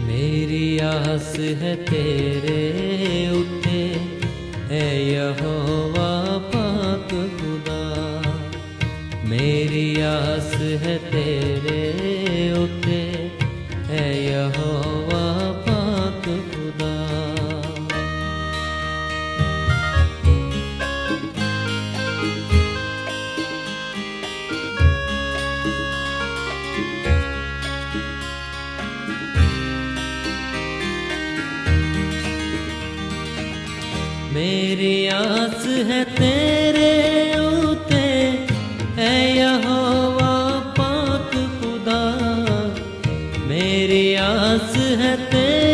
मेरी आस है तेरे उते है यहोवा पाक खुदा। मेरी आस है तेरे उते है यहोवा पाक खुदा। मेरी आस है तेरे उते है यहोवा पाक खुदा। मेरी आस है तेरे